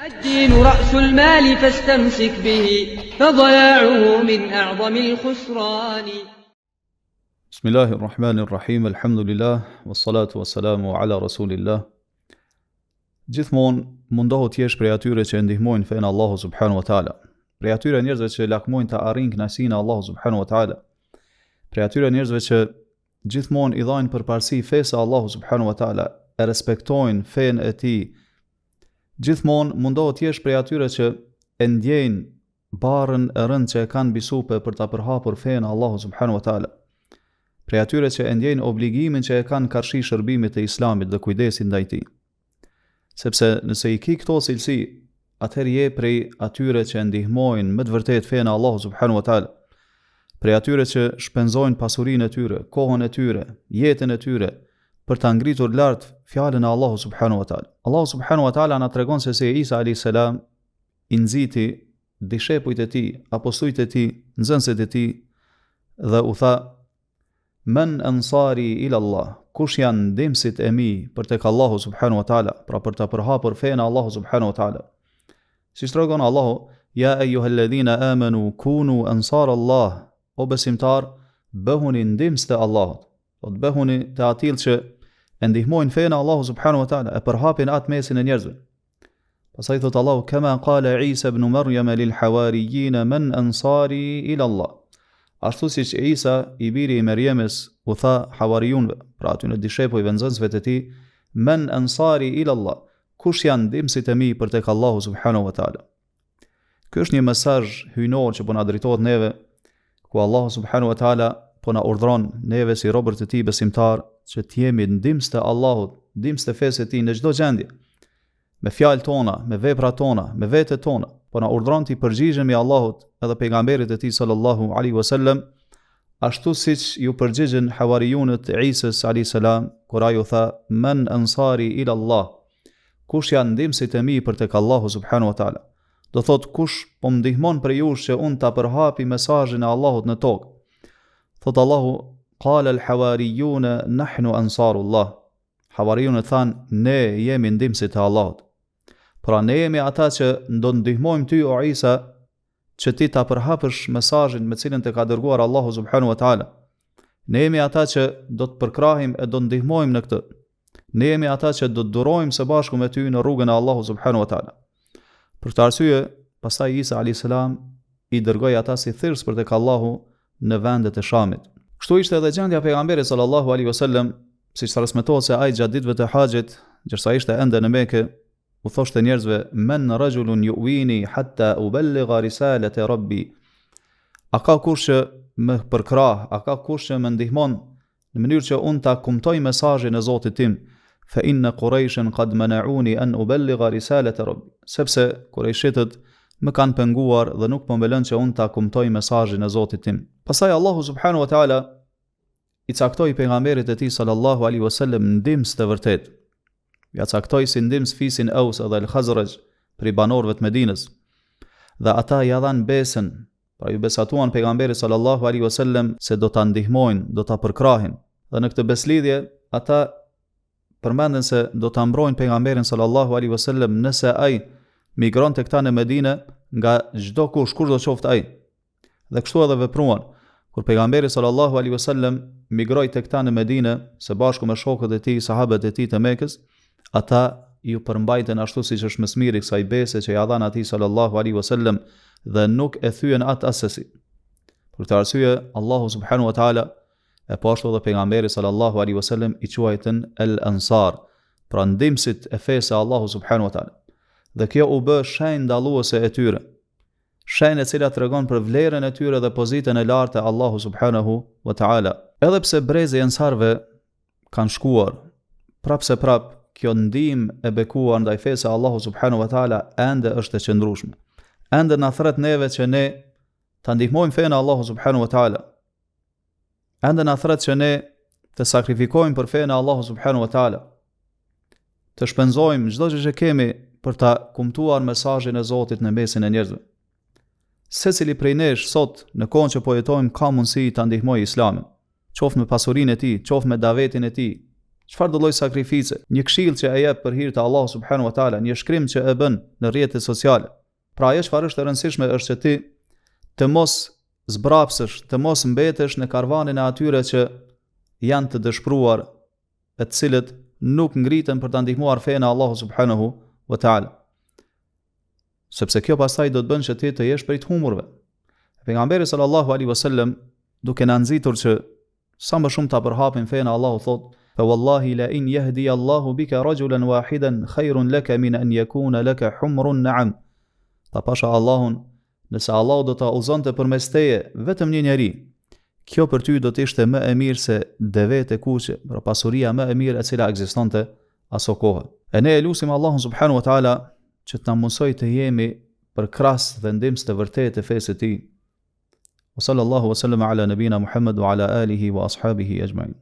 الدين رأس المال فاستمسك به فضياعه من أعظم الخسران. بسم الله الرحمن الرحيم الحمد لله والصلاة والسلام على رسول الله. Gjithmonë mundohu të jesh prej atyre që ndihmojnë fenë Allahu subhanahu wa taala, prej atyre njerëzve që lakmojnë të arrijnë kënaqësinë e Allahu subhanahu wa taala, prej atyre njerëzve që gjithmonë i dhajnë përparësi fesë Allahu subhanahu wa taala, e respektojnë fenë e tij. Gjithmonë mundohu të jesh prej atyre që e ndjejnë barrën e rëndë që e kanë bisupe për ta përhapur fenë Allahu subhanahu wa taala, prej atyre që e ndjejnë obligimin që e kanë karshi shërbimit të Islamit dhe kujdesin ndaj tij. Sepse nëse i ki këto cilësi, atëherë je prej atyre që ndihmojnë me të vërtet fenë Allahu subhanahu wa taala, prej atyre që shpenzojnë pasurinë e tyre, kohën e tyre, jetën e tyre për ta ngritur lart fjalën e Allahu subhanahu wa taala. Allahu subhanahu wa taala na tregon se Isa alayhis salam i nxiti dishepujt e tij, apostujt e tij, nxënësit e tij dhe u tha: "Men ansari ila Allah", kush janë ndihmësit e mi për tek Allahu subhanahu wa taala, pra për të përhapur fenë Allahu subhanahu wa taala. Si tregon Allahu: "Ya ayyuhalladhina amanu kunu ansar Allah", o besimtar, bëhuni ndihmës të Allahut, o të bëhuni të atill që e ndihmojnë fenë Allahu subhanahu wa taala, e përhapin atë mesin e njerëzve. Pastaj thot Allahu: "Kama qala Isa ibn Maryam lil hawariyin man ansari ila Allah", ashtu siç Isa i biri i Merjemes u tha hawariunve, pra aty në dishepujve nxënësve të tij: "Men ansari ila Allah", kush janë ndihmësit e mi për tek Allahu subhanahu wa taala. Ky është një mesazh hyjnor që po na drejtohet neve, ku Allahu subhanahu wa taala po na urdhron neve si robërt e tij besimtar që të jemi ndihmës të Allahut, ndihmës të fesë së tij në çdo gjendje, me fjalët tona, me veprat tona, me vetet tona. Po na urdhron të përgjigjemi Allahut edhe pejgamberit e tij sallallahu alaihi wasallam, ashtu siç ju përgjigjen hawariunët e Isës alayhis salam kur ai u tha: "Men ansari ila Allah", kush janë ndihmësit e mi për tek Allahu subhanahu wa taala. Do thot, kush po më ndihmon për ju që unë ta përhapi mesazhin e Allahut në tokë. Thot Allahu: "Qala al-hawariyun nahnu ansarullah", hawariunët thanë: "Ne jemi ndihmësit e Allahut". Pra ne jemi ata që do ndihmojmë ty o Isa që ti ta përhapësh mesazhin me cilën të ka dërguar Allahu subhanahu wa taala. Ne jemi ata që do të përkrahim e do ndihmojmë në këtë. Ne jemi ata që do të durojmë së bashku me ty në rrugën e Allahu subhanahu wa taala. Për këtë arsye, pastaj Isa alayhis salam i dërgoi ata si thirrës për tek Allahu në vendet e Shamit. Kështu ishte edhe gjendja e pejgamberit sallallahu alaihi wasallam, siç transmetohet se ai gjatë ditëve të haxhit, ndërsa ishte ende në Mekë, u thoshte njerëzve: "Men rajulun yu'wini hatta uballigha risalata rabbi", a ka kush që më përkrah, a ka kush që më ndihmon në mënyrë që unë ta kumtoj mesazhin e Zotit tim, fa inna Qurayshan qad mana'uni an uballigha risalata rabbi, sepse Qurayshitët më kanë penguar dhe nuk po më lënë që unë ta kumtoj mesazhin e Zotit tim. Pastaj Allahu subhanahu wa taala i caktoi pejgamberit e tij sallallahu alaihi wasallam ndihmës të vërtetë. Ja caktoi si ndihmës fisin Aus dhe al-Khazraj për banorëve të Medinës. Dhe ata ja dhanë besën, pra ju besatuan pejgamberit sallallahu alaihi wasallam se do ta ndihmojnë, do ta përkrahin. Dhe në këtë beslidhje ata përmenden se do ta mbrojnë pejgamberin sallallahu alaihi wasallam nëse ai migron tek ta në Medinë nga çdo kush, kur do qoftë ai. Dhe kështu edhe vepruan. Kur pejgamberi sallallahu alaihi wasallam migroi tek ta në Medinë së bashku me shokët e tij, sahabët e tij të Mekës, ata ju përmbajtën ashtu siç është mësmiri kësaj bese që ja dhanë atij sallallahu alaihi wasallam dhe nuk e thyen atë asesi. Për këtë arsye Allahu subhanahu wa taala e po ashtu edhe pejgamberi sallallahu alaihi wasallam i quajtën el-ansar, pra ndihmësit e fesë e Allahu subhanahu wa taala. Dhe kjo u bë shenjë dalluese e tyre, shenjë e cila tregon për vlerën e tyre dhe pozitën e lartë e Allahu subhanahu wa taala. Edhe pse brezi i ansarëve kanë shkuar prapse prap, kjo ndihmë e bekuar ndaj fesë Allahu subhanahu wa taala ende është e qëndrueshme. Ende na thret neve që ne ta ndihmojmë fenë Allahu subhanahu wa taala. Ende na thret që ne të sakrifikojmë për fenë Allahu subhanahu wa taala. Të shpenzojmë çdo gjë që kemi për ta kumtuar mesazhin e Zotit në mesin e njerëzve. Secili prej nesh sot në kohën që po jetojmë ka mundësi ta ndihmojë Islamin, qoftë me pasurinë e tij, qoftë me davetin e tij, çfarë do lloj sakrifice, një këshill që e jep për hir të Allahut subhanahu wa taala, një shkrim që e bën në rrjetet sociale. Pra ajo çfarë është e rëndësishme është që ti të mos zbrapsësh, të mos mbetesh në karvanin e atyre që janë të dëshpëruar, e të cilët nuk ngriten për ta ndihmuar fenë e Allahut subhanahu wa taala. Sepse kjo pastaj do të bën që ti të jesh prej të humburve. Pejgamberi sallallahu alaihi wasallam duke na nxitur që sa më shumë ta përhapim fenë e Allahut thotë: "Fa wallahi la in yahdi Allahu bika rajulan wahidan khairun laka min an yakuna laka humrun na'am." Ta pasha Allahun, nëse Allahu do ta udhëzonte përmes teje vetëm një njeri, kjo për ty do të ishte më e mirë se devet e kuqe, pra pasuria më e mirë e cila ekzistonte aso kohë. E ne e lutim Allahun subhanahu wa taala që të na mundsoj të jemi për krahas dhe ndihmës të vërtetë të fesë së tij. Wa sallallahu wa sallama ala nabina Muhammad wa ala alihi wa ashabihi ajma'in.